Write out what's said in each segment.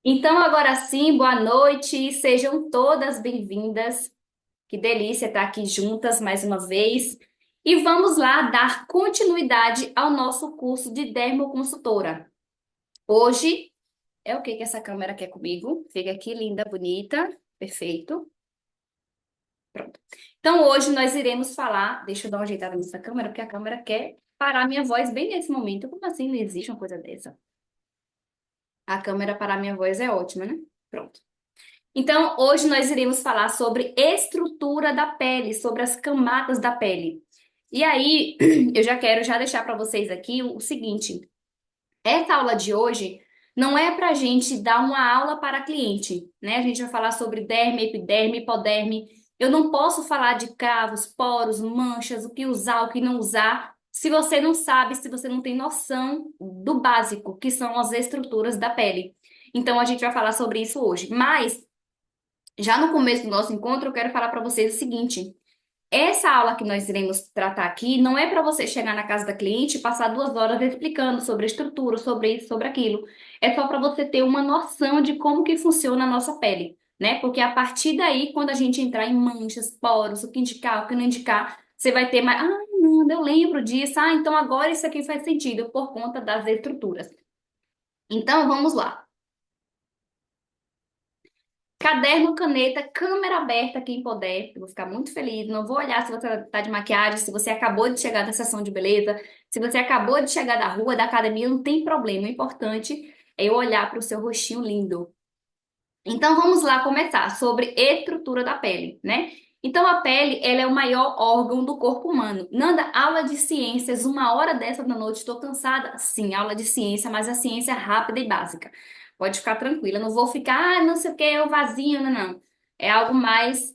Então, agora sim, boa noite, sejam todas bem-vindas. Que delícia estar aqui juntas mais uma vez. E vamos lá dar continuidade ao nosso curso de dermoconsultora. Hoje é o que essa câmera quer comigo? Fica aqui, linda, bonita, perfeito. Pronto. Então, hoje nós iremos falar. Deixa eu dar uma ajeitada nessa câmera, porque a câmera quer parar minha voz bem nesse momento. Como assim não existe uma coisa dessa? A câmera parar minha voz é ótima, né? Pronto. Então, hoje nós iremos falar sobre estrutura da pele, sobre as camadas da pele. E aí, eu já quero já deixar para vocês aqui o seguinte: essa aula de hoje não é para a gente dar uma aula para cliente, né? A gente vai falar sobre derme, epiderme, hipoderme. Eu não posso falar de cravos, poros, manchas, o que usar, o que não usar, se você não sabe, se você não tem noção do básico, que são as estruturas da pele. Então, a gente vai falar sobre isso hoje. Mas já no começo do nosso encontro, eu quero falar para vocês o seguinte: essa aula que nós iremos tratar aqui não é para você chegar na casa da cliente e passar 2 horas explicando sobre a estrutura, sobre isso, sobre aquilo. É só para você ter uma noção de como que funciona a nossa pele, né? Porque a partir daí, quando a gente entrar em manchas, poros, o que indicar, o que não indicar, você vai ter mais. Ah, não, eu lembro disso. Ah, então agora isso aqui faz sentido por conta das estruturas. Então, vamos lá. Caderno, caneta, câmera aberta, quem puder. Eu vou ficar muito feliz. Não vou olhar se você tá de maquiagem, se você acabou de chegar da sessão de beleza, se você acabou de chegar da rua, da academia, não tem problema. O importante é eu olhar para o seu rostinho lindo. Então vamos lá começar sobre estrutura da pele, né? Então a pele, ela é o maior órgão do corpo humano. Nanda, aula de ciências, 1 hora dessa da noite, estou cansada? Sim, aula de ciência, mas a ciência é rápida e básica. Pode ficar tranquila, não vou ficar, não sei o que, é o vazio, não, não. É algo mais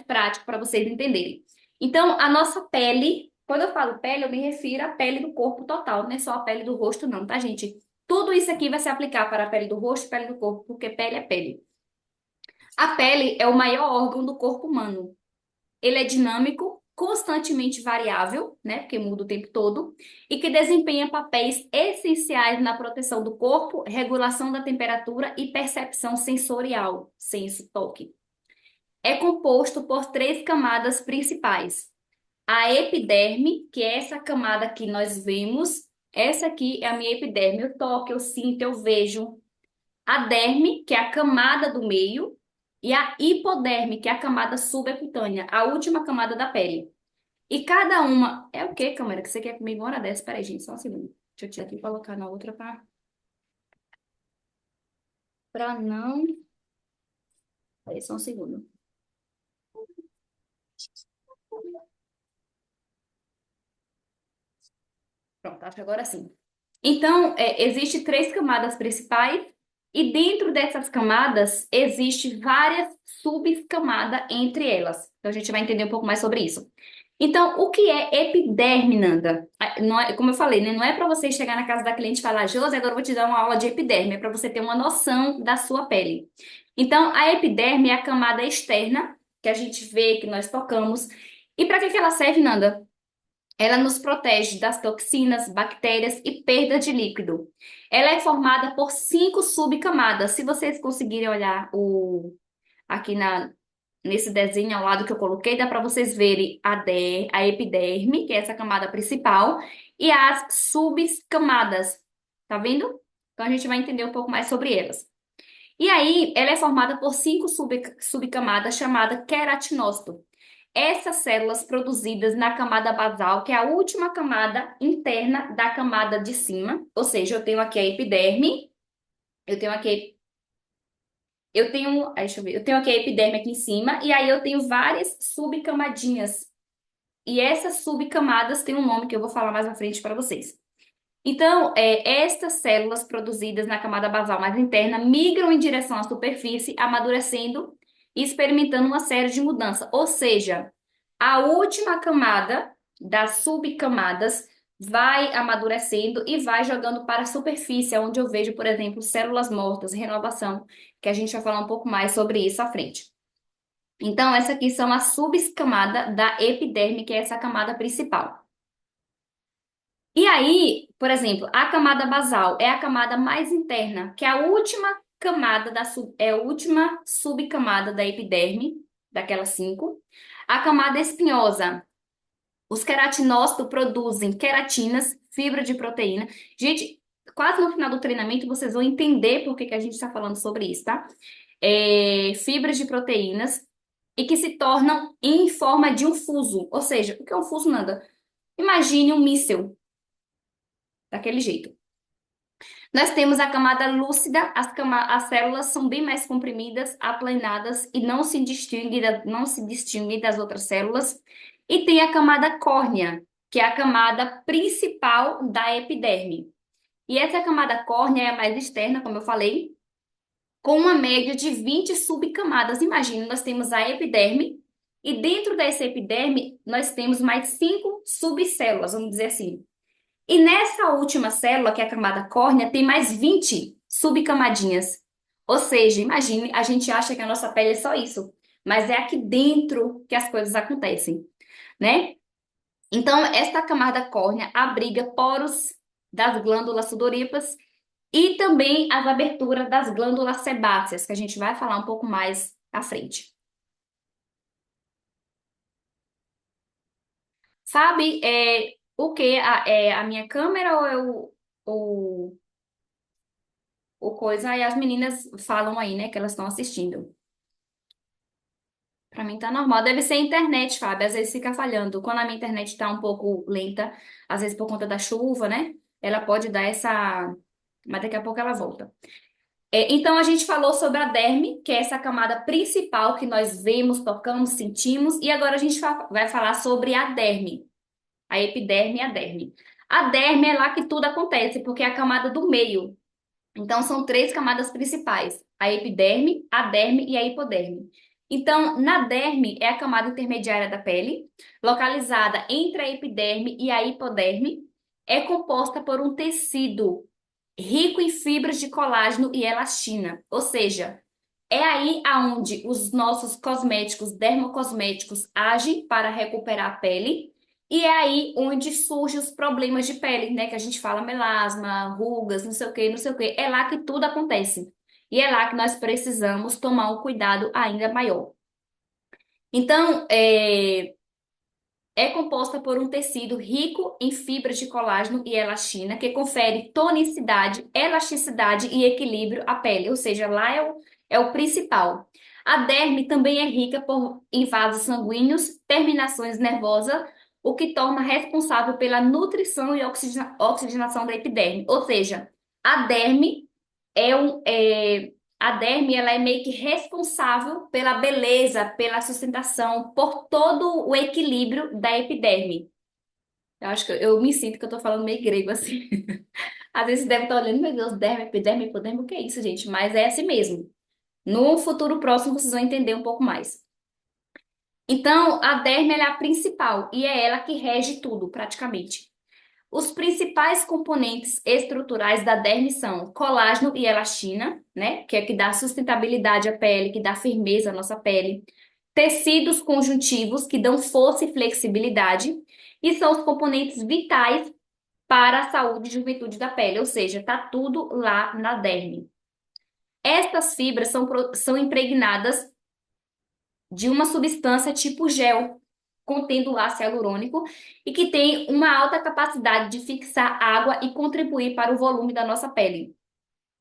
prático para vocês entenderem. Então, a nossa pele, quando eu falo pele, eu me refiro à pele do corpo total, não é só a pele do rosto, não, tá, gente? Tudo isso aqui vai se aplicar para a pele do rosto e pele do corpo, porque pele é pele. A pele é o maior órgão do corpo humano. Ele é dinâmico, constantemente variável, né, porque muda o tempo todo, e que desempenha papéis essenciais na proteção do corpo, regulação da temperatura e percepção sensorial, senso, toque. É composto por 3 camadas principais. A epiderme, que é essa camada que nós vemos, essa aqui é a minha epiderme. Eu toco, eu sinto, eu vejo. A derme, que é a camada do meio, e a hipoderme, que é a camada subcutânea, a última camada da pele. E cada uma. É o que, câmera? Que você quer comigo uma hora dessa? Peraí, gente, só um segundo. Deixa eu tirar aqui e colocar na outra pra não. Peraí, só um segundo. Pronto, acho que agora sim. Então, existe 3 camadas principais, e dentro dessas camadas existe várias subcamadas entre elas. Então, a gente vai entender um pouco mais sobre isso. Então, o que é epiderme, Nanda? Não é, como eu falei, né? Não é para você chegar na casa da cliente e falar, Josi, agora eu vou te dar uma aula de epiderme, é para você ter uma noção da sua pele. Então, a epiderme é a camada externa que a gente vê, que nós tocamos. E para que que ela serve, Nanda? Ela nos protege das toxinas, bactérias e perda de líquido. Ela é formada por 5 subcamadas. Se vocês conseguirem olhar aqui nesse desenho ao lado que eu coloquei, dá para vocês verem a epiderme, que é essa camada principal, e as subcamadas. Tá vendo? Então a gente vai entender um pouco mais sobre elas. E aí, ela é formada por 5 subcamadas chamadas queratinócito. Essas células produzidas na camada basal, que é a última camada interna da camada de cima, ou seja, eu tenho aqui a epiderme, eu tenho aqui, deixa eu ver, eu tenho aqui a epiderme aqui em cima, e aí eu tenho várias subcamadinhas. E essas subcamadas têm um nome que eu vou falar mais à frente para vocês. Então, estas células produzidas na camada basal mais interna migram em direção à superfície, amadurecendo e experimentando uma série de mudanças. Ou seja, a última camada das subcamadas vai amadurecendo e vai jogando para a superfície, onde eu vejo, por exemplo, células mortas, renovação, que a gente vai falar um pouco mais sobre isso à frente. Então, essa aqui são as subcamadas da epiderme, que é essa camada principal. E aí, por exemplo, a camada basal é a camada mais interna, que é a última camada é a última subcamada da epiderme, daquelas cinco. A camada espinhosa, os queratinócitos produzem queratinas, fibra de proteína. Gente, quase no final do treinamento vocês vão entender por que que a gente está falando sobre isso, tá? Fibras de proteínas e que se tornam em forma de um fuso. Ou seja, o que é um fuso, Nanda? Imagine um míssil, daquele jeito. Nós temos a camada lúcida, as células são bem mais comprimidas, aplanadas e não se distinguem das outras células. E tem a camada córnea, que é a camada principal da epiderme. E essa camada córnea é a mais externa, como eu falei, com uma média de 20 subcamadas. Imagina, nós temos a epiderme, e dentro dessa epiderme nós temos mais 5 subcélulas, vamos dizer assim. E nessa última célula, que é a camada córnea, tem mais 20 subcamadinhas. Ou seja, imagine, a gente acha que a nossa pele é só isso, mas é aqui dentro que as coisas acontecem, né? Então, esta camada córnea abriga poros das glândulas sudoríparas e também as aberturas das glândulas sebáceas, que a gente vai falar um pouco mais à frente. Sabe, o que? A minha câmera ou o coisa? Aí as meninas falam aí, né, que elas estão assistindo. Pra mim tá normal. Deve ser a internet, Fábio. Às vezes fica falhando. Quando a minha internet tá um pouco lenta, às vezes por conta da chuva, né? Ela pode dar essa. Mas daqui a pouco ela volta. Então a gente falou sobre a derme, que é essa camada principal que nós vemos, tocamos, sentimos. E agora a gente vai falar sobre a derme. A epiderme e a derme. A derme é lá que tudo acontece, porque é a camada do meio. Então, são três camadas principais: a epiderme, a derme e a hipoderme. Então, na derme é a camada intermediária da pele, localizada entre a epiderme e a hipoderme, é composta por um tecido rico em fibras de colágeno e elastina, ou seja, é aí aonde os nossos cosméticos, dermocosméticos, agem para recuperar a pele. E é aí onde surgem os problemas de pele, né? Que a gente fala melasma, rugas, não sei o quê, não sei o quê. É lá que tudo acontece. E é lá que nós precisamos tomar um cuidado ainda maior. Então, é composta por um tecido rico em fibras de colágeno e elastina, que confere tonicidade, elasticidade e equilíbrio à pele, ou seja, lá é o principal. A derme também é rica em vasos sanguíneos, terminações nervosas, o que torna responsável pela nutrição e oxigenação da epiderme. Ou seja, a derme é um, é, a derme, ela é meio que responsável pela beleza, pela sustentação, por todo o equilíbrio da epiderme. Eu acho que eu me sinto que eu tô falando meio grego assim. Às vezes você deve estar olhando, meu Deus, derme, epiderme, hipoderme, o que é isso, gente? Mas é assim mesmo. No futuro próximo vocês vão entender um pouco mais. Então, a derme ela é a principal e é ela que rege tudo, praticamente. Os principais componentes estruturais da derme são colágeno e elastina, né? Que é que dá sustentabilidade à pele, que dá firmeza à nossa pele. Tecidos conjuntivos, que dão força e flexibilidade. E são os componentes vitais para a saúde e juventude da pele, ou seja, tá tudo lá na derme. Estas fibras são impregnadas de uma substância tipo gel, contendo ácido hialurônico e que tem uma alta capacidade de fixar água e contribuir para o volume da nossa pele.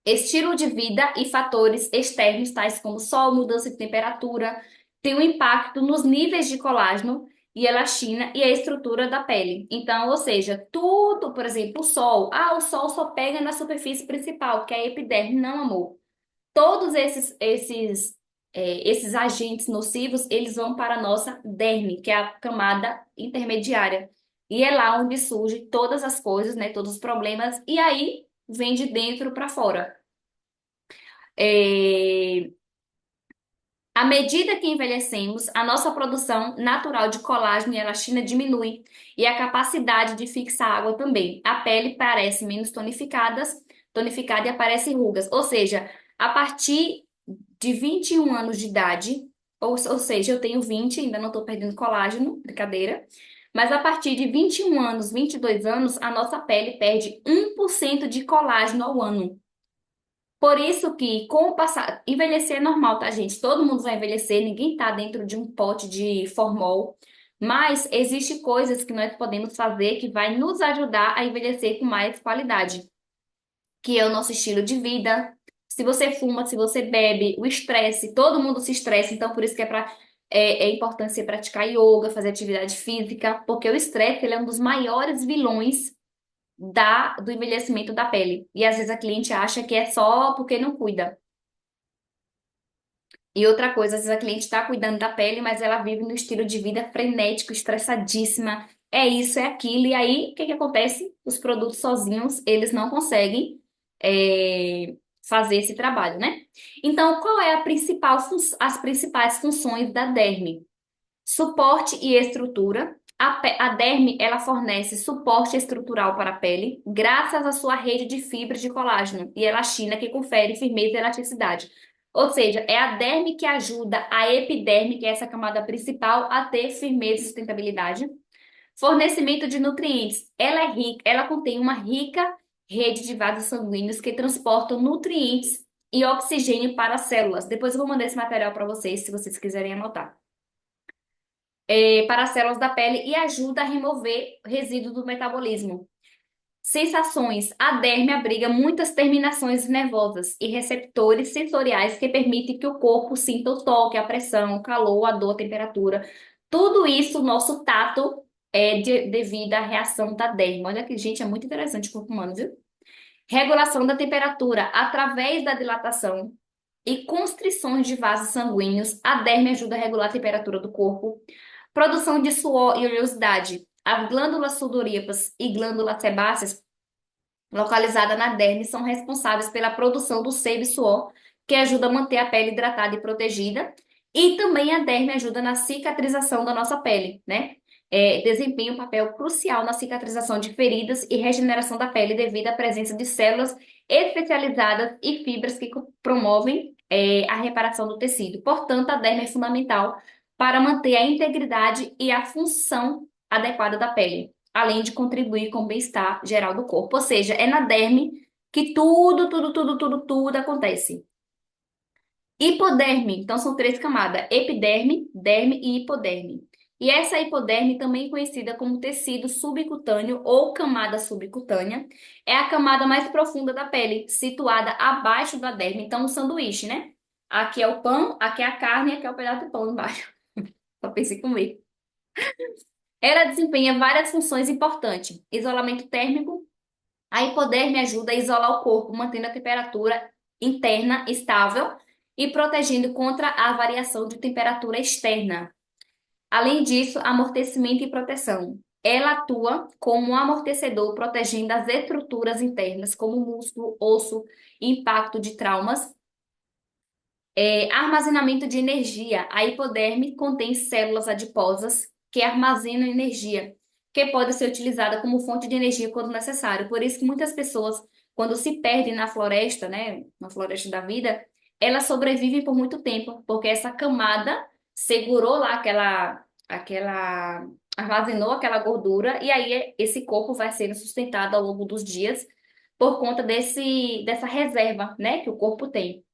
Estilo de vida e fatores externos, tais como sol, mudança de temperatura, têm um impacto nos níveis de colágeno e elastina e a estrutura da pele. Então, ou seja, tudo, por exemplo, o sol. Ah, o sol só pega na superfície principal, que é a epiderme. Não, amor. Todos esses agentes nocivos, eles vão para a nossa derme, que é a camada intermediária. E é lá onde surgem todas as coisas, né, todos os problemas, e aí vem de dentro para fora. É, À medida que envelhecemos, a nossa produção natural de colágeno e elastina diminui e a capacidade de fixar água também. A pele parece menos tonificada e aparecem rugas. Ou seja, a partir de 21 anos de idade, ou seja, eu tenho 20, ainda não estou perdendo colágeno, brincadeira, mas a partir de 21 anos, 22 anos, a nossa pele perde 1% de colágeno ao ano. Por isso que, com o passar, envelhecer é normal, tá, gente? Todo mundo vai envelhecer, ninguém tá dentro de um pote de formol. Mas existe coisas que nós podemos fazer que vai nos ajudar a envelhecer com mais qualidade, que é o nosso estilo de vida. Se você fuma, se você bebe, o estresse, todo mundo se estressa, então por isso que é importante você praticar yoga, fazer atividade física, porque o estresse ele é um dos maiores vilões do envelhecimento da pele. E às vezes a cliente acha que é só porque não cuida. E outra coisa, às vezes a cliente está cuidando da pele, mas ela vive no estilo de vida frenético, estressadíssima. É isso, é aquilo. E aí, o que que acontece? Os produtos sozinhos, eles não conseguem fazer esse trabalho, né? Então, qual é as principais funções da derme? Suporte e estrutura. A derme, ela fornece suporte estrutural para a pele, graças à sua rede de fibras de colágeno e elastina que confere firmeza e elasticidade. Ou seja, é a derme que ajuda a epiderme, que é essa camada principal, a ter firmeza e sustentabilidade. Fornecimento de nutrientes. Ela é rica, ela contém uma rica rede de vasos sanguíneos que transportam nutrientes e oxigênio para as células. Depois eu vou mandar esse material para vocês, se vocês quiserem anotar para as células da pele e ajuda a remover resíduos do metabolismo. Sensações. A derme abriga muitas terminações nervosas e receptores sensoriais que permitem que o corpo sinta o toque, a pressão, o calor, a dor, a temperatura. Tudo isso, o nosso tato devido à reação da derme. Olha que, gente, é muito interessante o corpo humano, viu? Regulação da temperatura através da dilatação e constrições de vasos sanguíneos. A derme ajuda a regular a temperatura do corpo. Produção de suor e oleosidade. As glândulas sudoríparas e glândulas sebáceas, localizadas na derme, são responsáveis pela produção do sebo e suor, que ajuda a manter a pele hidratada e protegida. E também a derme ajuda na cicatrização da nossa pele, né? Desempenha um papel crucial na cicatrização de feridas e regeneração da pele devido à presença de células especializadas e fibras que promovem, a reparação do tecido. Portanto, a derme é fundamental para manter a integridade e a função adequada da pele, além de contribuir com o bem-estar geral do corpo. Ou seja, é na derme que tudo acontece. Hipoderme, então são três camadas: epiderme, derme e hipoderme. E essa hipoderme, também conhecida como tecido subcutâneo ou camada subcutânea, é a camada mais profunda da pele, situada abaixo da derme. Então, um sanduíche, né? Aqui é o pão, aqui é a carne, aqui é o pedaço de pão embaixo. Só pensei em comer. Ela desempenha várias funções importantes: isolamento térmico. A hipoderme ajuda a isolar o corpo, mantendo a temperatura interna estável e protegendo contra a variação de temperatura externa. Além disso, amortecimento e proteção. Ela atua como um amortecedor, protegendo as estruturas internas, como músculo, osso, impacto de traumas. Armazenamento de energia. A hipoderme contém células adiposas que armazenam energia, que pode ser utilizada como fonte de energia quando necessário. Por isso que muitas pessoas, quando se perdem na floresta, né, na floresta da vida, elas sobrevivem por muito tempo, porque essa camada segurou lá armazenou aquela gordura, e aí esse corpo vai sendo sustentado ao longo dos dias por conta dessa reserva, né, que o corpo tem.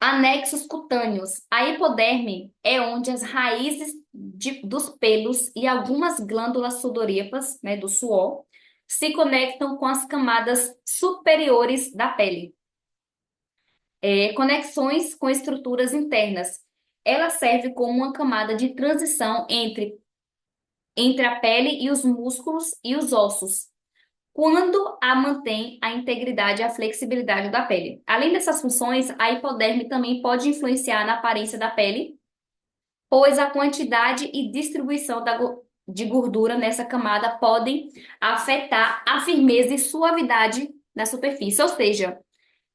Anexos cutâneos. A hipoderme é onde as raízes dos pelos e algumas glândulas sudoríparas, né, do suor, se conectam com as camadas superiores da pele. Conexões com estruturas internas. Ela serve como uma camada de transição entre a pele e os músculos e os ossos, quando a mantém a integridade e a flexibilidade da pele. Além dessas funções, a hipoderme também pode influenciar na aparência da pele, pois a quantidade e distribuição de gordura nessa camada podem afetar a firmeza e suavidade na superfície. Ou seja,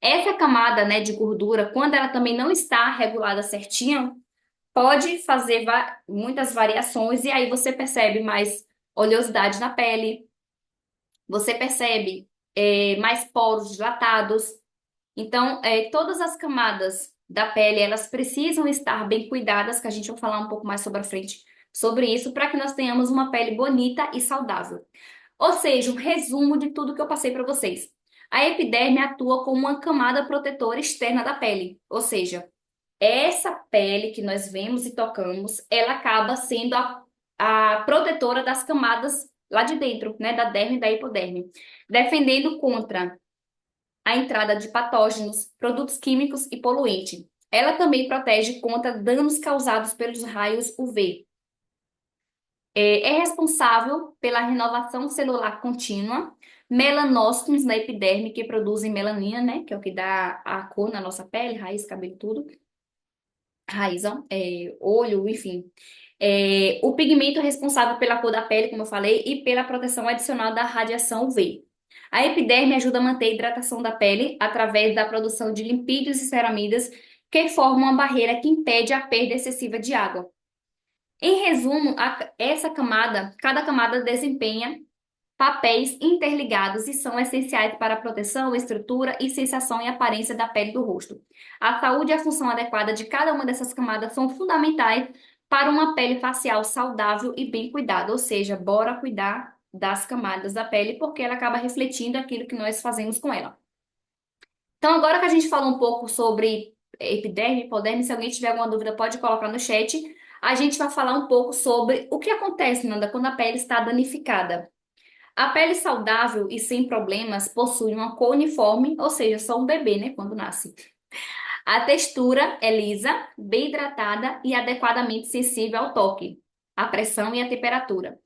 essa camada, né, de gordura, quando ela também não está regulada certinho, pode fazer muitas variações e aí você percebe mais oleosidade na pele, você percebe mais poros dilatados. Então, todas as camadas da pele, elas precisam estar bem cuidadas, que a gente vai falar um pouco mais sobre a frente sobre isso, para que nós tenhamos uma pele bonita e saudável. Ou seja, um resumo de tudo que eu passei para vocês. A epiderme atua como uma camada protetora externa da pele, ou seja, essa pele que nós vemos e tocamos, ela acaba sendo a protetora das camadas lá de dentro, né, da derme e da hipoderme, defendendo contra a entrada de patógenos, produtos químicos e poluentes. Ela também protege contra danos causados pelos raios UV. É responsável pela renovação celular contínua, melanócitos na epiderme que produzem melanina, né, que é o que dá a cor na nossa pele, raiz, cabelo, tudo. Raiz, ó, olho, enfim. O pigmento é responsável pela cor da pele, como eu falei, e pela proteção adicional da radiação UV. A epiderme ajuda a manter a hidratação da pele através da produção de lipídios e ceramidas que formam uma barreira que impede a perda excessiva de água. Em resumo, essa camada, cada camada desempenha papéis interligados e são essenciais para a proteção, estrutura e sensação e aparência da pele do rosto. A saúde e a função adequada de cada uma dessas camadas são fundamentais para uma pele facial saudável e bem cuidada, ou seja, bora cuidar das camadas da pele porque ela acaba refletindo aquilo que nós fazemos com ela. Então, agora que a gente falou um pouco sobre epiderme, hipoderme, se alguém tiver alguma dúvida, pode colocar no chat. A gente vai falar um pouco sobre o que acontece, Nanda, quando a pele está danificada. A pele saudável e sem problemas possui uma cor uniforme, ou seja, só um bebê, né, quando nasce. A textura é lisa, bem hidratada e adequadamente sensível ao toque, à pressão e à temperatura.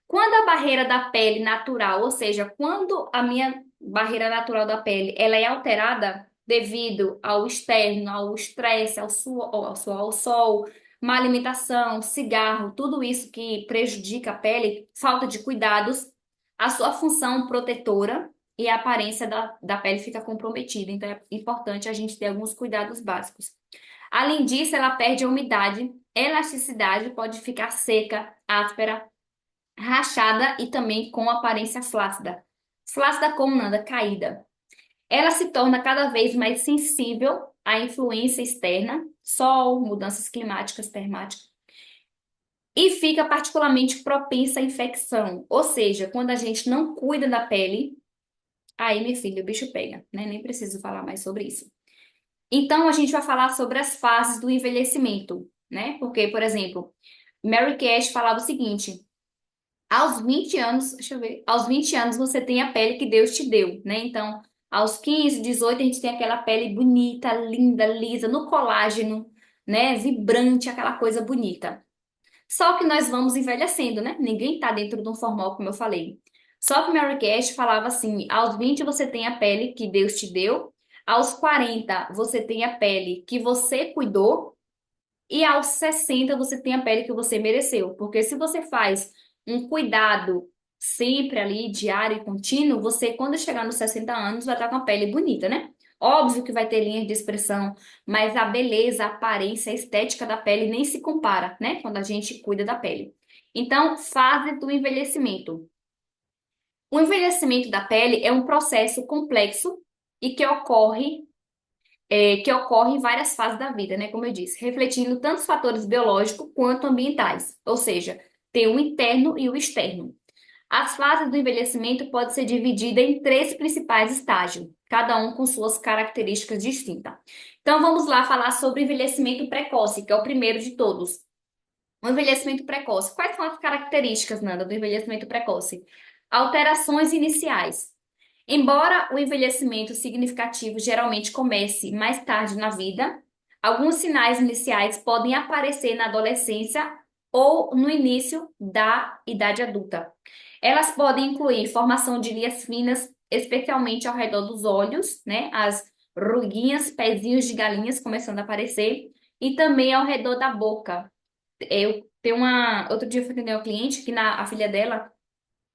Quando a barreira da pele natural, ou seja, quando a minha barreira natural da pele, ela é alterada devido ao externo, ao estresse, ao sol, má alimentação, cigarro, tudo isso que prejudica a pele, falta de cuidados, a sua função protetora e a aparência da pele fica comprometida. Então é importante a gente ter alguns cuidados básicos. Além disso, ela perde a umidade, elasticidade, pode ficar seca, áspera, rachada e também com aparência flácida. Flácida como nada, caída. Ela se torna cada vez mais sensível à influência externa, sol, mudanças climáticas, termáticas, e fica particularmente propensa à infecção. Ou seja, quando a gente não cuida da pele, aí, minha filha, o bicho pega, né? Nem preciso falar mais sobre isso. Então, a gente vai falar sobre as fases do envelhecimento, né? Porque, por exemplo, Mary Cash falava o seguinte: aos 20 anos, deixa eu ver, aos 20 anos você tem a pele que Deus te deu, né? Então, aos 15, 18, a gente tem aquela pele bonita, linda, lisa, no colágeno, né? Vibrante, aquela coisa bonita. Só que nós vamos envelhecendo, né? Ninguém tá dentro de um formal, como eu falei. Só que Mary Cash falava assim: aos 20 você tem a pele que Deus te deu, aos 40 você tem a pele que você cuidou, e aos 60 você tem a pele que você mereceu. Porque se você faz um cuidado sempre ali, diário e contínuo, você, quando chegar nos 60 anos, vai estar com a pele bonita, né? Óbvio que vai ter linhas de expressão, mas a beleza, a aparência, a estética da pele nem se compara, né? Quando a gente cuida da pele. Então, fase do envelhecimento. O envelhecimento da pele é um processo complexo e que ocorre em várias fases da vida, né? Como eu disse, refletindo tanto os fatores biológicos quanto ambientais, ou seja, tem o interno e o externo. As fases do envelhecimento podem ser divididas em três principais estágios, cada um com suas características distintas. Então vamos lá falar sobre o envelhecimento precoce, que é o primeiro de todos. O envelhecimento precoce. Quais são as características, Nanda, do envelhecimento precoce? Alterações iniciais. Embora o envelhecimento significativo geralmente comece mais tarde na vida, alguns sinais iniciais podem aparecer na adolescência ou no início da idade adulta. Elas podem incluir formação de linhas finas, especialmente ao redor dos olhos, né? As ruguinhas, pezinhos de galinhas começando a aparecer, e também ao redor da boca. Eu tenho outro dia eu fui atender uma cliente que a filha dela,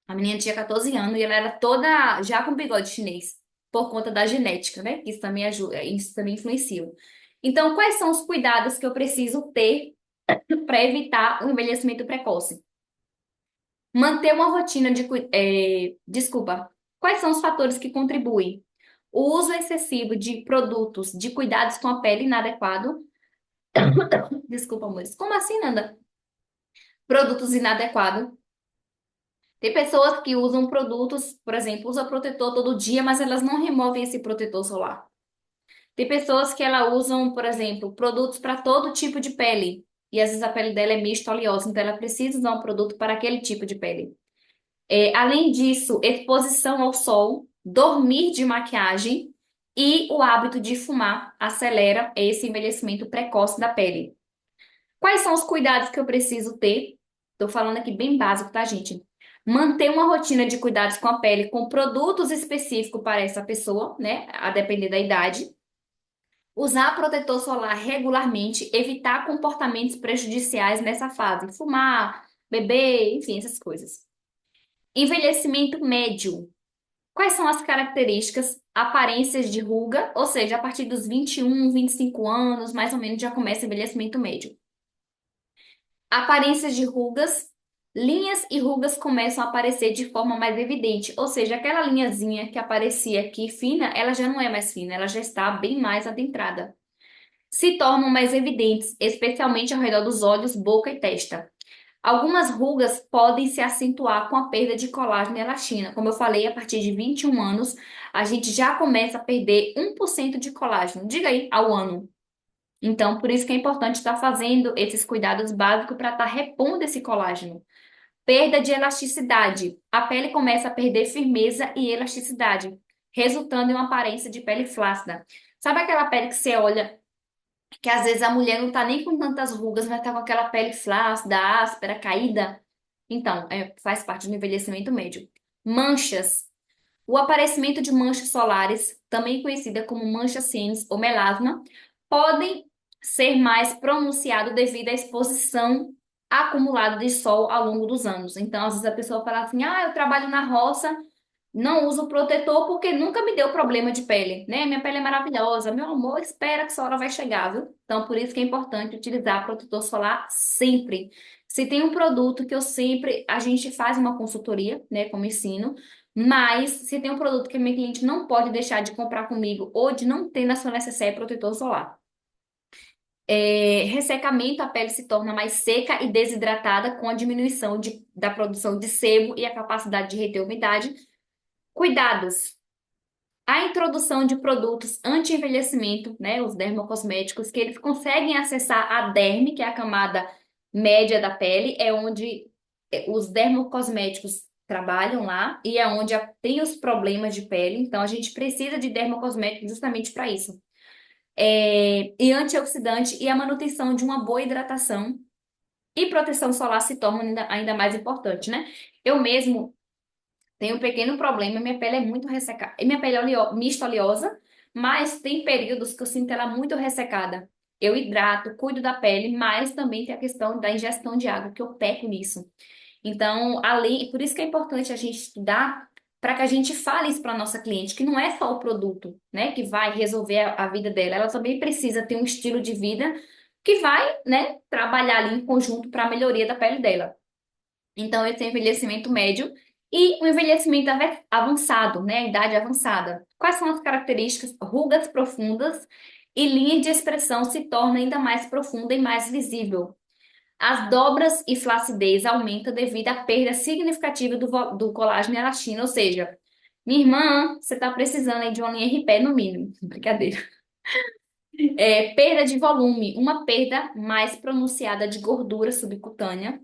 a menina tinha 14 anos e ela era toda já com bigode chinês, por conta da genética, né? Isso também ajuda, isso também influencia. Então, quais são os cuidados que eu preciso ter para evitar o envelhecimento precoce? Manter uma rotina desculpa. Quais são os fatores que contribuem? O uso excessivo de produtos de cuidados com a pele inadequado. Desculpa, amores. Como assim, Nanda? Produtos inadequados. Tem pessoas que usam produtos, por exemplo, usam protetor todo dia, mas elas não removem esse protetor solar. Tem pessoas que elas usam, por exemplo, produtos para todo tipo de pele. E às vezes a pele dela é mista oleosa, então ela precisa usar um produto para aquele tipo de pele. Além disso, exposição ao sol, dormir de maquiagem e o hábito de fumar acelera esse envelhecimento precoce da pele. Quais são os cuidados que eu preciso ter? Estou falando aqui bem básico, tá, gente? Manter uma rotina de cuidados com a pele com produtos específicos para essa pessoa, né? A depender da idade. Usar protetor solar regularmente, evitar comportamentos prejudiciais nessa fase, fumar, beber, enfim, essas coisas. Envelhecimento médio. Quais são as características? Aparências de ruga, ou seja, a partir dos 21, 25 anos, mais ou menos, já começa o envelhecimento médio. Aparências de rugas, linhas e rugas começam a aparecer de forma mais evidente, ou seja, aquela linhazinha que aparecia aqui fina, ela já não é mais fina, ela já está bem mais adentrada. Se tornam mais evidentes, especialmente ao redor dos olhos, boca e testa. Algumas rugas podem se acentuar com a perda de colágeno e elastina. Como eu falei, a partir de 21 anos, a gente já começa a perder 1% de colágeno. Diga aí, ao ano. Então, por isso que é importante estar fazendo esses cuidados básicos para estar repondo esse colágeno. Perda de elasticidade. A pele começa a perder firmeza e elasticidade, resultando em uma aparência de pele flácida. Sabe aquela pele que você olha que às vezes a mulher não tá nem com tantas rugas, mas tá com aquela pele flácida, áspera, caída? Então, faz parte do envelhecimento médio. Manchas. O aparecimento de manchas solares, também conhecida como manchas cíanes ou melasma, podem ser mais pronunciado devido à exposição acumulada de sol ao longo dos anos. Então, às vezes a pessoa fala assim: "Ah, eu trabalho na roça, não uso protetor porque nunca me deu problema de pele, né? Minha pele é maravilhosa. Meu amor, espera que essa hora vai chegar, viu?" Então, por isso que é importante utilizar protetor solar sempre. Se tem um produto que a gente faz uma consultoria, né, como ensino, mas se tem um produto que a minha cliente não pode deixar de comprar comigo ou de não ter na sua necessaire, é protetor solar. Ressecamento, a pele se torna mais seca e desidratada com a diminuição da produção de sebo e a capacidade de reter umidade. Cuidados. A introdução de produtos anti-envelhecimento, né, os dermocosméticos, que eles conseguem acessar a derme, que é a camada média da pele, é onde os dermocosméticos trabalham lá e é onde tem os problemas de pele. Então, a gente precisa de dermocosméticos justamente para isso. E antioxidante e a manutenção de uma boa hidratação e proteção solar se tornam ainda mais importante, né? Eu mesmo tenho um pequeno problema, minha pele é muito ressecada. E minha pele é mista oleosa, mas tem períodos que eu sinto ela muito ressecada. Eu hidrato, cuido da pele, mas também tem a questão da ingestão de água, que eu peco nisso. Então, por isso que é importante a gente estudar para que a gente fale isso para nossa cliente, que não é só o produto, né, que vai resolver a vida dela. Ela também precisa ter um estilo de vida que vai, né, trabalhar ali em conjunto para a melhoria da pele dela. Então, esse é o envelhecimento médio e o envelhecimento avançado, né? A idade avançada. Quais são as características? Rugas profundas e linha de expressão se torna ainda mais profunda e mais visível. As dobras e flacidez aumentam devido à perda significativa do colágeno e elastina, ou seja, minha irmã, você está precisando aí de uma linha RP no mínimo. Brincadeira. Perda de volume, uma perda mais pronunciada de gordura subcutânea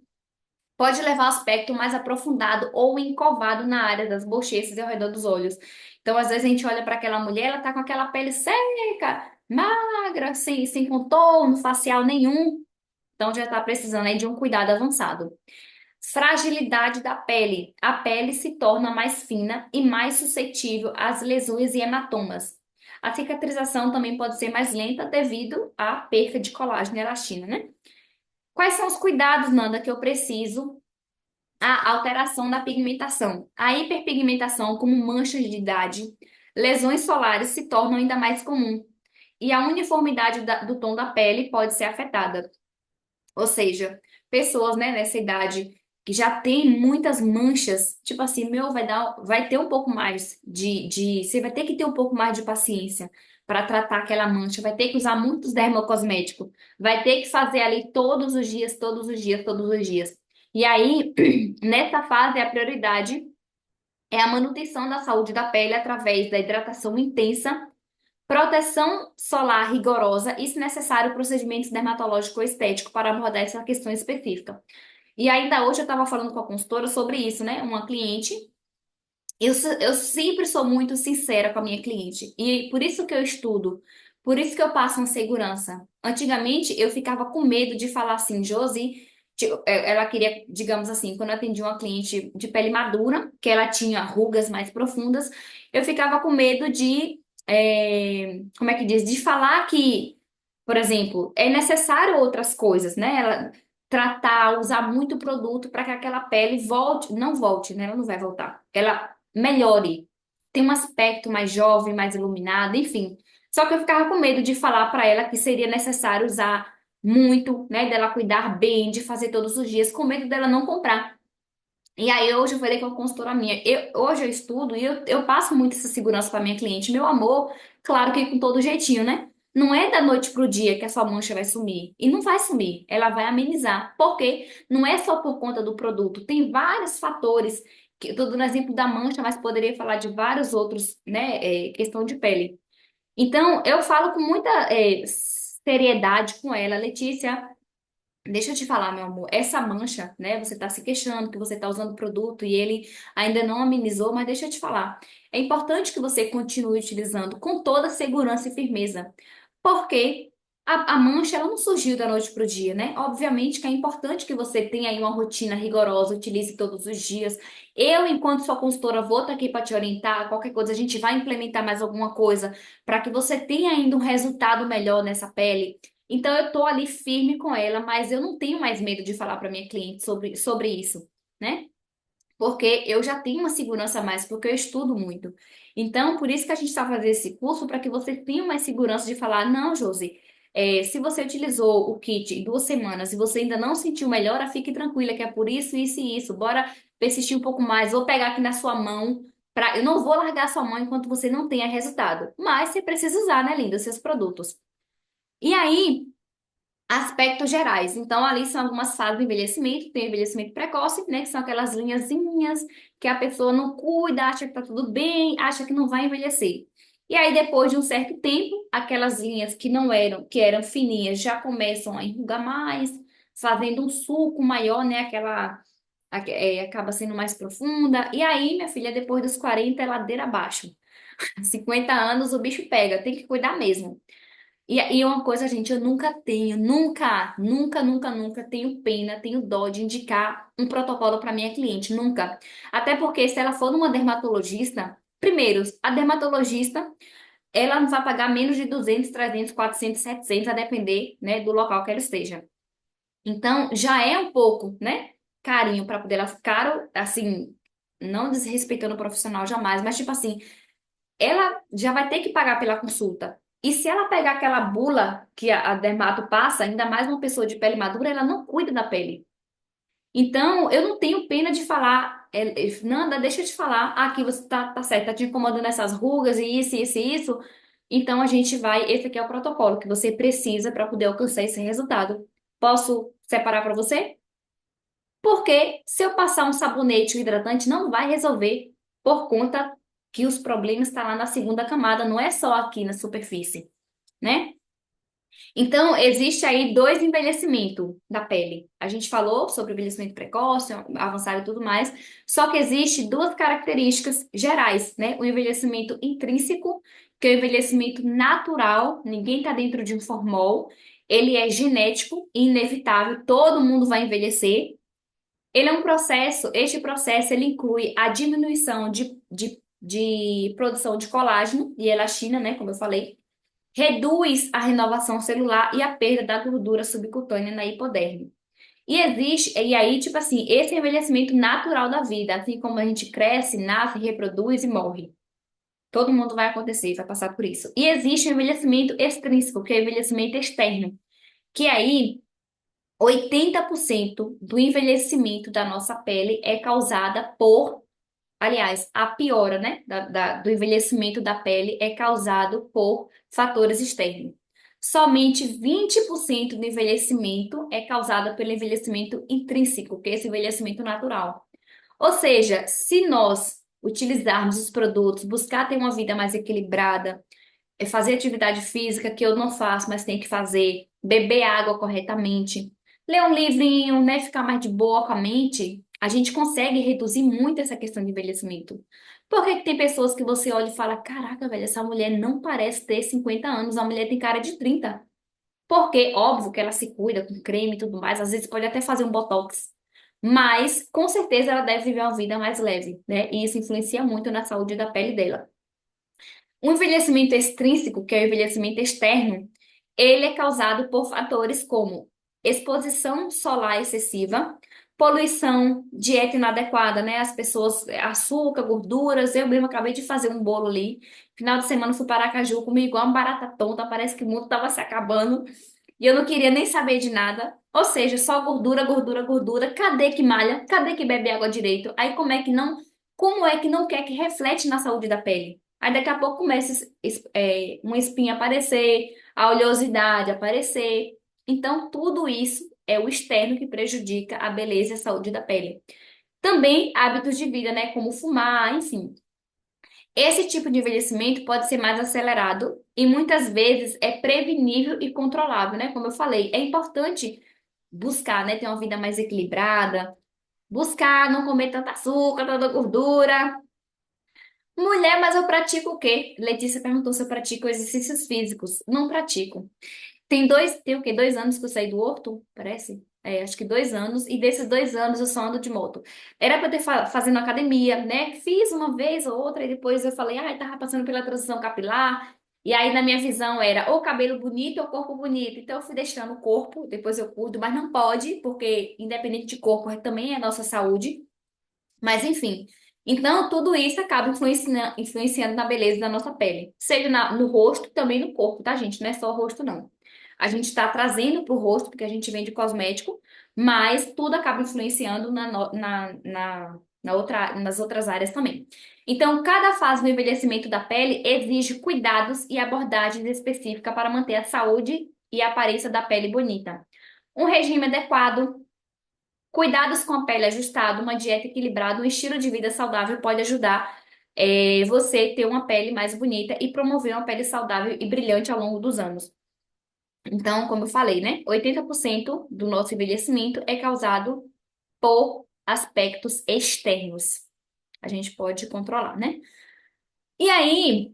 pode levar ao aspecto mais aprofundado ou encovado na área das bochechas e ao redor dos olhos. Então, às vezes a gente olha para aquela mulher, ela tá com aquela pele seca, magra, sem contorno facial nenhum. Então, já está precisando aí de um cuidado avançado. Fragilidade da pele. A pele se torna mais fina e mais suscetível às lesões e hematomas. A cicatrização também pode ser mais lenta devido à perca de colágeno e elastina, né? Quais são os cuidados, Nanda, que eu preciso? A alteração da pigmentação. A hiperpigmentação, como manchas de idade, lesões solares se tornam ainda mais comum. E a uniformidade do tom da pele pode ser afetada. Ou seja, pessoas, né, nessa idade que já tem muitas manchas, tipo assim, vai ter um pouco mais você vai ter que ter um pouco mais de paciência para tratar aquela mancha, vai ter que usar muitos dermocosméticos, vai ter que fazer ali todos os dias, todos os dias, todos os dias. E aí, nessa fase, a prioridade é a manutenção da saúde da pele através da hidratação intensa, proteção solar rigorosa e, se necessário, procedimentos dermatológico ou estético para abordar essa questão específica. E ainda hoje eu estava falando com a consultora sobre isso, né? Uma cliente. Eu sempre sou muito sincera com a minha cliente. E por isso que eu estudo, por isso que eu passo uma segurança. Antigamente eu ficava com medo de falar assim, Josi, ela queria, digamos assim, quando eu atendi uma cliente de pele madura, que ela tinha rugas mais profundas, eu ficava com medo de, como é que diz, de falar que, por exemplo, é necessário outras coisas, né? Ela tratar, usar muito produto para que aquela pele volte, não volte, né? Ela não vai voltar. Ela melhore, tem um aspecto mais jovem, mais iluminado, enfim. Só que eu ficava com medo de falar para ela que seria necessário usar muito, né, dela cuidar bem, de fazer todos os dias, com medo dela não comprar. E aí hoje eu falei com a consultora minha, hoje eu estudo e eu passo muito essa segurança para minha cliente. Meu amor, claro que com todo jeitinho, né? Não é da noite pro dia que a sua mancha vai sumir. E não vai sumir, ela vai amenizar. Porque não é só por conta do produto, tem vários fatores. Que eu tô dando exemplo da mancha, mas poderia falar de vários outros, né? Questão de pele. Então, eu falo com muita, seriedade com ela, Letícia. Deixa eu te falar, meu amor, essa mancha, né? Você tá se queixando que você tá usando o produto e ele ainda não amenizou, mas deixa eu te falar. É importante que você continue utilizando com toda segurança e firmeza, porque a mancha ela não surgiu da noite pro dia, né? Obviamente que é importante que você tenha aí uma rotina rigorosa, utilize todos os dias. Eu, enquanto sua consultora, vou estar aqui para te orientar. Qualquer coisa, a gente vai implementar mais alguma coisa para que você tenha ainda um resultado melhor nessa pele. Então eu tô ali firme com ela, mas eu não tenho mais medo de falar para minha cliente sobre isso, né? Porque eu já tenho uma segurança a mais, porque eu estudo muito. Então, por isso que a gente está fazendo esse curso, para que você tenha mais segurança de falar, não, Josi, se você utilizou o kit em 2 semanas e você ainda não sentiu melhora, fique tranquila, que é por isso, isso e isso. Bora persistir um pouco mais, vou pegar aqui na sua mão. Eu não vou largar a sua mão enquanto você não tenha resultado. Mas você precisa usar, né, linda, os seus produtos. E aí, aspectos gerais. Então, ali são algumas fases do envelhecimento. Tem o envelhecimento precoce, né? Que são aquelas linhazinhas que a pessoa não cuida, acha que tá tudo bem, acha que não vai envelhecer. E aí, depois de um certo tempo, aquelas linhas que não eram, que eram fininhas, já começam a enrugar mais, fazendo um sulco maior, né? Acaba sendo mais profunda. E aí, minha filha, depois dos 40 é ladeira abaixo. 50 anos, o bicho pega, tem que cuidar mesmo. E uma coisa, gente, eu nunca tenho, nunca tenho pena, tenho dó de indicar um protocolo para minha cliente, nunca. Até porque se ela for numa dermatologista, primeiro, a dermatologista, ela não vai pagar menos de 200, 300, 400, 700, a depender, né, do local que ela esteja. Então, já é um pouco, né, carinho para poder ela ficar, assim, não desrespeitando o profissional jamais, mas tipo assim, ela já vai ter que pagar pela consulta. E se ela pegar aquela bula que a dermato passa, ainda mais uma pessoa de pele madura, ela não cuida da pele. Então, eu não tenho pena de falar, Nanda, deixa eu te falar, aqui você tá certo, tá te incomodando essas rugas e isso, isso e isso. Então, a gente vai, esse aqui é o protocolo que você precisa para poder alcançar esse resultado. Posso separar para você? Porque se eu passar um sabonete, um hidratante, não vai resolver por conta que os problemas estão lá na segunda camada, não é só aqui na superfície, né? Então, existe aí dois envelhecimentos da pele. A gente falou sobre o envelhecimento precoce, avançado e tudo mais, só que existe duas características gerais, né? O envelhecimento intrínseco, que é o envelhecimento natural, ninguém está dentro de um formol, ele é genético e inevitável, todo mundo vai envelhecer. Ele é um processo, este processo ele inclui a diminuição de produção de colágeno e elastina, né, como eu falei, reduz a renovação celular e a perda da gordura subcutânea na hipoderme. E existe, e aí, tipo assim, esse é o envelhecimento natural da vida, assim como a gente cresce, nasce, reproduz e morre. Todo mundo vai acontecer, vai passar por isso. E existe o envelhecimento extrínseco, que é o envelhecimento externo, que aí 80% do envelhecimento da nossa pele é causada por, aliás, a piora, né, do envelhecimento da pele é causado por fatores externos. somente 20% do envelhecimento é causado pelo envelhecimento intrínseco, que é esse envelhecimento natural. Ou seja, se nós utilizarmos os produtos, buscar ter uma vida mais equilibrada, fazer atividade física que eu não faço, mas tenho que fazer, beber água corretamente, ler um livrinho, né, ficar mais de boa com a mente, a gente consegue reduzir muito essa questão de envelhecimento. Por que que tem pessoas que você olha e fala, caraca, velho, essa mulher não parece ter 50 anos, a mulher tem cara de 30. Porque, óbvio que ela se cuida com creme e tudo mais, às vezes pode até fazer um botox, mas com certeza ela deve viver uma vida mais leve, né? E isso influencia muito na saúde da pele dela. O envelhecimento extrínseco, que é o envelhecimento externo, ele é causado por fatores como exposição solar excessiva, poluição, dieta inadequada, né? As pessoas, açúcar, gorduras. Eu mesmo acabei de fazer um bolo ali. Final de semana fui para Aracaju, comi igual uma barata tonta, parece que o mundo estava se acabando. E eu não queria nem saber de nada. Ou seja, só gordura, gordura, gordura. Cadê que malha? Cadê que bebe água direito? Aí como é que não quer que reflete na saúde da pele? Aí daqui a pouco começa uma espinha a aparecer, a oleosidade a aparecer. Então, tudo isso é o externo que prejudica a beleza e a saúde da pele. Também hábitos de vida, né? Como fumar, enfim. Esse tipo de envelhecimento pode ser mais acelerado e muitas vezes é prevenível e controlável, né? Como eu falei, é importante buscar, né, ter uma vida mais equilibrada, buscar não comer tanta açúcar, tanta gordura. Mulher, mas eu pratico o quê? Letícia perguntou se eu pratico exercícios físicos. Não pratico. Tem o quê? 2 anos que eu saí do Horto, parece? É, acho que 2 anos. E desses 2 anos eu só ando de moto. Era pra eu ter fazendo academia, né? Fiz uma vez ou outra e depois eu falei, ai, tava passando pela transição capilar. E aí na minha visão era ou cabelo bonito ou corpo bonito. Então eu fui deixando o corpo, depois eu cuido, mas não pode, porque independente de corpo também é nossa saúde. Mas enfim. Então, tudo isso acaba influenciando na beleza da nossa pele. Seja no rosto, também no corpo, tá, gente? Não é só o rosto, não. A gente está trazendo para o rosto, porque a gente vende cosmético, mas tudo acaba influenciando nas outras áreas também. Então, cada fase do envelhecimento da pele exige cuidados e abordagens específicas para manter a saúde e a aparência da pele bonita. Um regime adequado, cuidados com a pele ajustada, uma dieta equilibrada, um estilo de vida saudável pode ajudar você ter uma pele mais bonita e promover uma pele saudável e brilhante ao longo dos anos. Então, como eu falei, né? 80% do nosso envelhecimento é causado por aspectos externos. A gente pode controlar, né? E aí,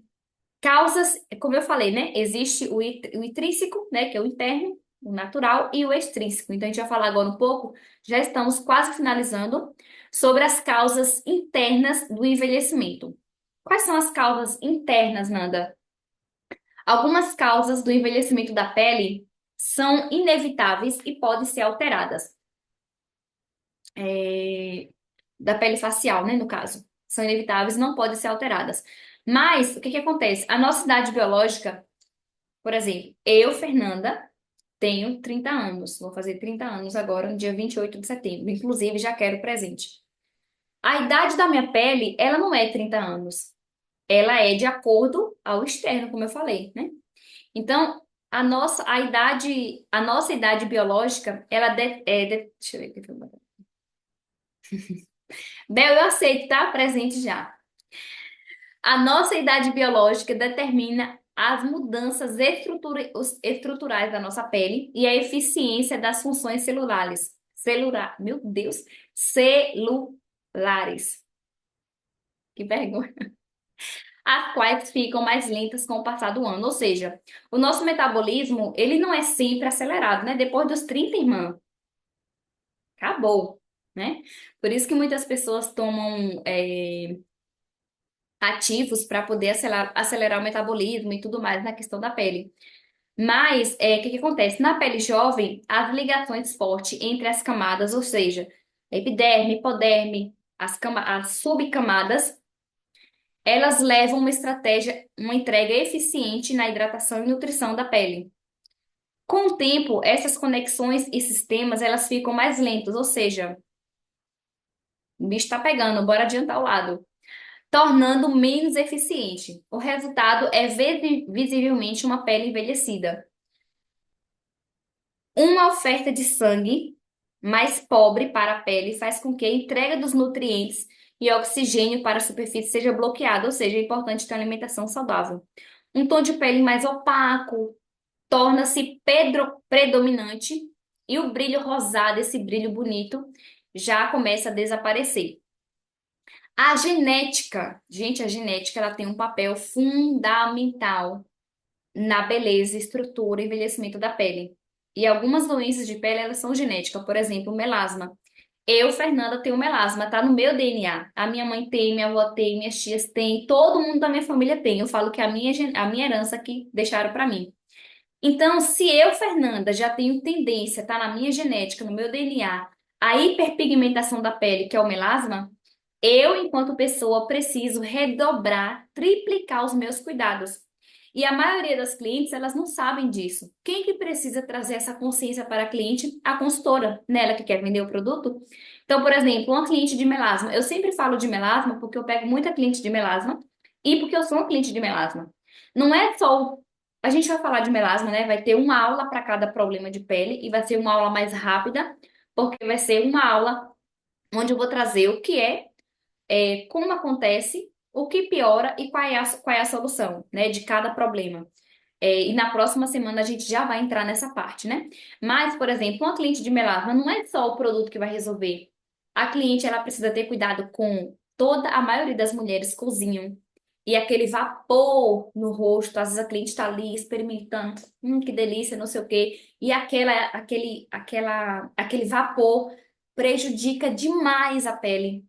causas, como eu falei, né? Existe o intrínseco, né? Que é o interno, o natural, e o extrínseco. Então, a gente vai falar agora um pouco, já estamos quase finalizando, sobre as causas internas do envelhecimento. Quais são as causas internas, Nanda? Algumas causas do envelhecimento da pele são inevitáveis e podem ser alteradas. Da pele facial, né, no caso. São inevitáveis e não podem ser alteradas. Mas, o que que acontece? A nossa idade biológica, por exemplo, eu, Fernanda, tenho 30 anos. Vou fazer 30 anos agora, no dia 28 de setembro. Inclusive, já quero presente. A idade da minha pele, ela não é 30 anos. Ela é de acordo ao externo, como eu falei, né? Então, a nossa idade biológica, deixa eu ver aqui. Bel, eu aceito, tá? Presente já. A nossa idade biológica determina as mudanças estruturais da nossa pele e a eficiência das funções celulares. Meu Deus, celulares. Que vergonha. As quais ficam mais lentas com o passar do ano. Ou seja, o nosso metabolismo, ele não é sempre acelerado, né? Depois dos 30, irmã, acabou, né? Por isso que muitas pessoas tomam ativos para poder acelerar o metabolismo e tudo mais na questão da pele. Mas, o que que acontece? Na pele jovem, as ligações fortes entre as camadas, ou seja, epiderme, hipoderme, as subcamadas, elas levam uma entrega eficiente na hidratação e nutrição da pele. Com o tempo, essas conexões e sistemas, elas ficam mais lentos, ou seja, o bicho tá pegando, bora adiantar o lado, tornando menos eficiente. O resultado é visivelmente uma pele envelhecida. Uma oferta de sangue mais pobre para a pele faz com que a entrega dos nutrientes e oxigênio para a superfície seja bloqueada, ou seja, é importante ter uma alimentação saudável. Um tom de pele mais opaco torna-se predominante e o brilho rosado, esse brilho bonito, já começa a desaparecer. A genética, gente, a genética ela tem um papel fundamental na beleza, estrutura e envelhecimento da pele. E algumas doenças de pele, elas são genéticas, por exemplo, o melasma. Eu, Fernanda, tenho melasma, tá no meu DNA. A minha mãe tem, minha avó tem, minhas tias têm, todo mundo da minha família tem. Eu falo que é a minha herança que deixaram pra mim. Então, se eu, Fernanda, já tenho tendência, tá na minha genética, no meu DNA, a hiperpigmentação da pele, que é o melasma, eu, enquanto pessoa, preciso redobrar, triplicar os meus cuidados. E a maioria das clientes, elas não sabem disso. Quem que precisa trazer essa consciência para a cliente? A consultora, nela que quer vender o produto. Então, por exemplo, uma cliente de melasma. Eu sempre falo de melasma porque eu pego muita cliente de melasma e porque eu sou uma cliente de melasma. Não é só a gente vai falar de melasma, né? Vai ter uma aula para cada problema de pele e vai ser uma aula mais rápida, porque vai ser uma aula onde eu vou trazer o que como acontece, o que piora e qual é a solução, né, de cada problema. E na próxima semana a gente já vai entrar nessa parte, né? Mas, por exemplo, uma cliente de melasma não é só o produto que vai resolver. A cliente, ela precisa ter cuidado com toda a maioria das mulheres cozinham. E aquele vapor no rosto, às vezes a cliente está ali experimentando, que delícia, não sei o quê. E aquele vapor prejudica demais a pele.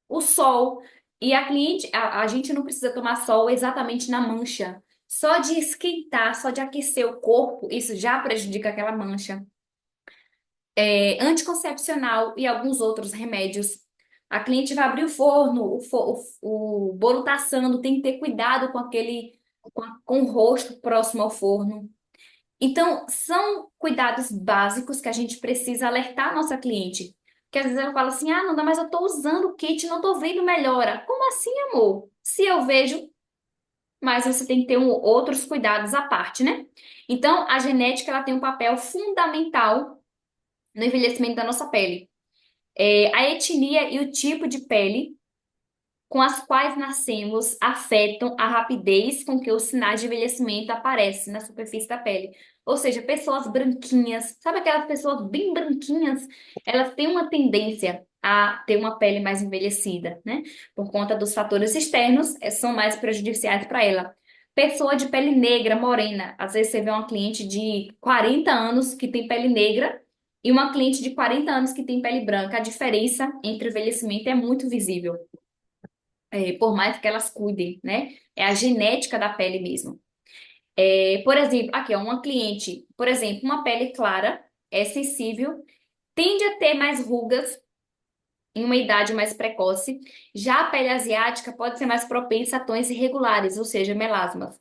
O sol. E a cliente, a gente não precisa tomar sol exatamente na mancha. Só de esquentar, só de aquecer o corpo, isso já prejudica aquela mancha. Anticoncepcional e alguns outros remédios. A cliente vai abrir o forno, o bolo tá assando, tem que ter cuidado com com o rosto próximo ao forno. Então, são cuidados básicos que a gente precisa alertar a nossa cliente. Porque às vezes ela fala assim: ah, Nanda, mas eu tô usando o kit, e não tô vendo melhora. Como assim, amor? Se eu vejo, mas você tem que ter outros cuidados à parte, né? Então, a genética ela tem um papel fundamental no envelhecimento da nossa pele. A etnia e o tipo de pele com as quais nascemos afetam a rapidez com que os sinais de envelhecimento aparecem na superfície da pele. Ou seja, pessoas branquinhas, sabe aquelas pessoas bem branquinhas? Elas têm uma tendência a ter uma pele mais envelhecida, né? Por conta dos fatores externos, são mais prejudiciais para ela. Pessoa de pele negra, morena. Às vezes você vê uma cliente de 40 anos que tem pele negra e uma cliente de 40 anos que tem pele branca. A diferença entre o envelhecimento é muito visível, por mais que elas cuidem, né? É a genética da pele mesmo. Por exemplo, aqui, ó, uma cliente, por exemplo, uma pele clara, é sensível, tende a ter mais rugas em uma idade mais precoce. Já a pele asiática pode ser mais propensa a tons irregulares, ou seja, melasmas.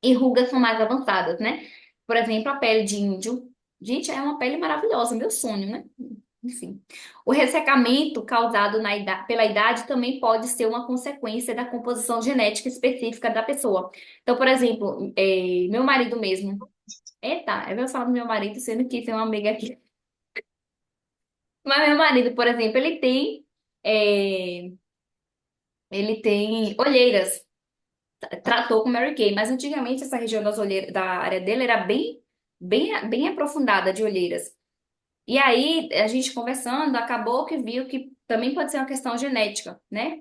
E rugas são mais avançadas, né? Por exemplo, a pele de índio. Gente, é uma pele maravilhosa, meu sonho, né? Enfim. O ressecamento causado pela idade também pode ser uma consequência da composição genética específica da pessoa. Então, por exemplo, meu marido mesmo. Eita, eu vou falar do meu marido, sendo que tem uma amiga aqui. Mas meu marido, por exemplo, é, ele tem olheiras. Tratou com Mary Kay, mas antigamente essa região das olheiras, da área dele era bem aprofundada de olheiras. E aí, a gente conversando, acabou que viu que também pode ser uma questão genética, né?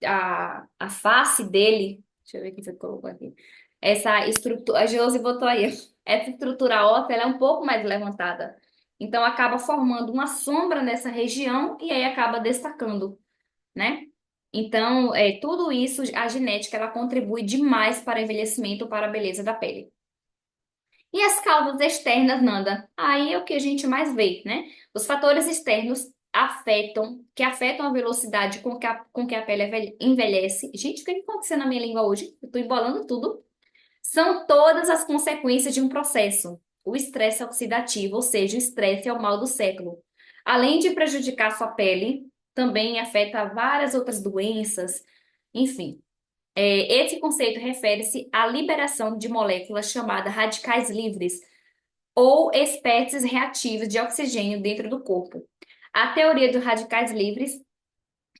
A face dele, deixa eu ver o que você colocou aqui. Essa estrutura, a Josi botou aí, essa estrutura óssea, ela é um pouco mais levantada. Então, acaba formando uma sombra nessa região e aí acaba destacando, né? Então, tudo isso, a genética, ela contribui demais para o envelhecimento, para a beleza da pele. E as causas externas, Nanda? Aí é o que a gente mais vê, né? Os fatores externos que afetam a velocidade com que a pele envelhece. Gente, o que está acontecendo na minha língua hoje? Eu tô embolando tudo. São todas as consequências de um processo. O estresse oxidativo, ou seja, o estresse é o mal do século. Além de prejudicar sua pele, também afeta várias outras doenças, enfim. Esse conceito refere-se à liberação de moléculas chamadas radicais livres. ou espécies reativas de oxigênio dentro do corpo. A teoria dos radicais livres,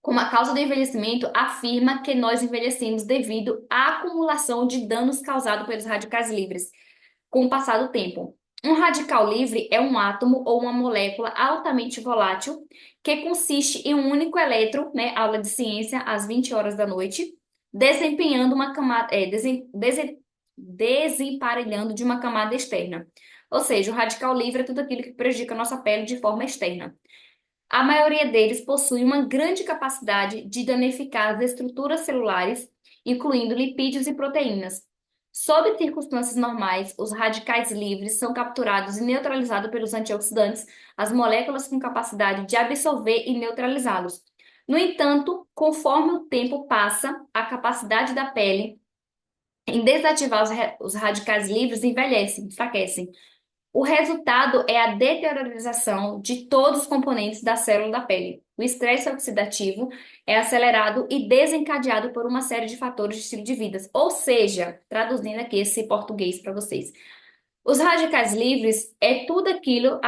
como a causa do envelhecimento, afirma que nós envelhecemos devido à acumulação de danos causados pelos radicais livres com o passar do tempo. Um radical livre é um átomo ou uma molécula altamente volátil que consiste em um único elétron, né, aula de ciência às 20 horas da noite, desempenhando uma camada, desemparelhando de uma camada externa. Ou seja, o radical livre é tudo aquilo que prejudica a nossa pele de forma externa. A maioria deles possui uma grande capacidade de danificar as estruturas celulares, incluindo lipídios e proteínas. Sob circunstâncias normais, os radicais livres são capturados e neutralizados pelos antioxidantes, as moléculas com capacidade de absorver e neutralizá-los. No entanto, conforme o tempo passa, a capacidade da pele em desativar os radicais livres envelhece, enfraquecem. O resultado é a deteriorização de todos os componentes da célula da pele. O estresse oxidativo é acelerado e desencadeado por uma série de fatores de estilo de vida. Ou seja, traduzindo aqui esse português para vocês, os radicais livres é tudo aquilo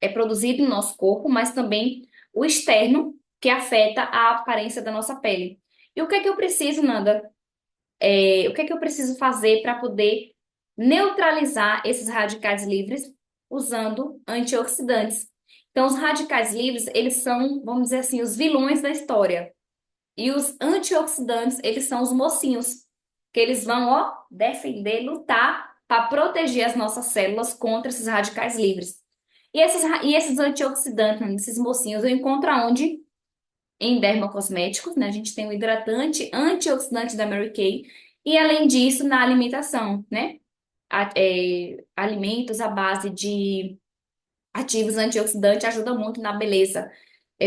é produzido no nosso corpo, mas também o externo que afeta a aparência da nossa pele. E o que é que eu preciso, Nanda? O que é que eu preciso fazer para poder neutralizar esses radicais livres usando antioxidantes? Então, os radicais livres, eles são, vamos dizer assim, os vilões da história. E os antioxidantes, eles são os mocinhos, que eles vão, ó, defender, lutar para proteger as nossas células contra esses radicais livres. E esses antioxidantes, esses mocinhos, eu encontro aonde? Em dermocosméticos, né? A gente tem o hidratante antioxidante da Mary Kay. E além disso, na alimentação, né? Alimentos à base de ativos antioxidantes ajudam muito na beleza.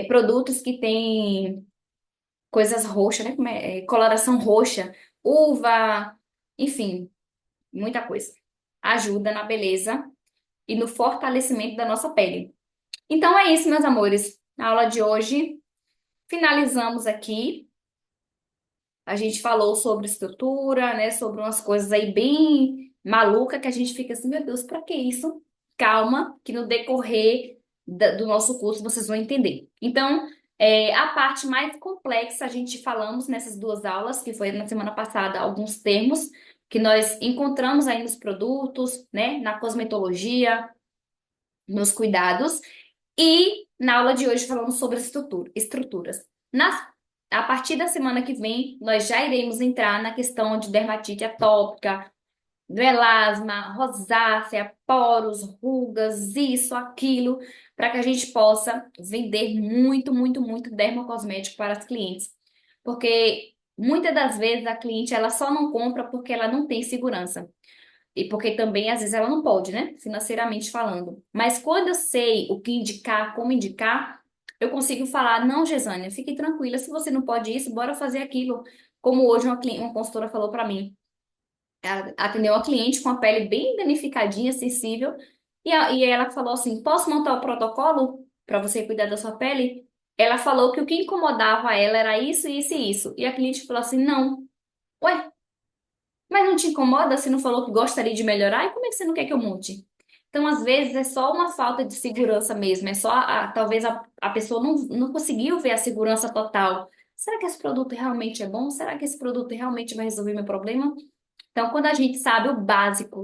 Produtos que têm coisas roxas, né? Coloração roxa, uva, enfim, muita coisa. Ajuda na beleza e no fortalecimento da nossa pele. Então é isso, meus amores. Na aula de hoje, finalizamos aqui. A gente falou sobre estrutura, né? Sobre umas coisas aí bem maluca que a gente fica assim, meu Deus, pra que isso? Calma, que no decorrer do nosso curso vocês vão entender. Então, a parte mais complexa a gente falamos nessas duas aulas, que foi na semana passada, alguns termos que nós encontramos aí nos produtos, né? Na cosmetologia, nos cuidados. E na aula de hoje falamos sobre estruturas. A partir da semana que vem, nós já iremos entrar na questão de dermatite atópica, melasma, rosácea, poros, rugas, isso, aquilo, para que a gente possa vender muito, muito, muito dermocosmético para as clientes. Porque muitas das vezes a cliente ela só não compra porque ela não tem segurança. E porque também, às vezes, ela não pode, né? Financeiramente falando. Mas quando eu sei o que indicar, como indicar, eu consigo falar, não, Gesânia, fique tranquila, se você não pode isso, bora fazer aquilo. Como hoje uma consultora falou para mim. Ela atendeu uma cliente com a pele bem danificadinha, sensível, e ela falou assim, posso montar o protocolo para você cuidar da sua pele? Ela falou que o que incomodava ela era isso, isso e isso. E a cliente falou assim, não. Ué, mas não te incomoda? Você não falou que gostaria de melhorar? E como é que você não quer que eu monte? Então, às vezes, é só uma falta de segurança mesmo. É só, talvez a pessoa não conseguiu ver a segurança total. Será que esse produto realmente é bom? Será que esse produto realmente vai resolver meu problema? Então, quando a gente sabe o básico,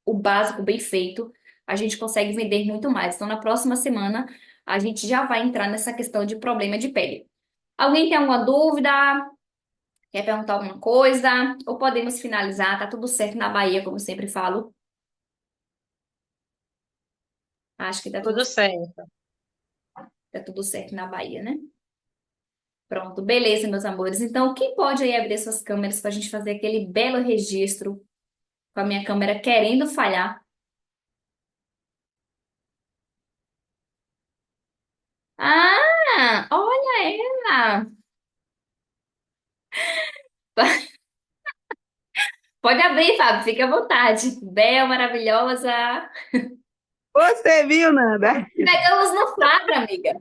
o básico bem feito, a gente consegue vender muito mais. Então, na próxima semana, a gente já vai entrar nessa questão de problema de pele. Alguém tem alguma dúvida? Quer perguntar alguma coisa? Ou podemos finalizar? Tá tudo certo na Bahia, como eu sempre falo. Acho que Tudo certo. tá tudo certo na Bahia, né? Pronto, beleza, meus amores. Então, quem pode aí abrir suas câmeras para a gente fazer aquele belo registro com a minha câmera querendo falhar? Ah, olha ela! Pode abrir, Fábio, fica à vontade. Bel, maravilhosa. Você viu, Nanda? Pegamos no flagra, amiga.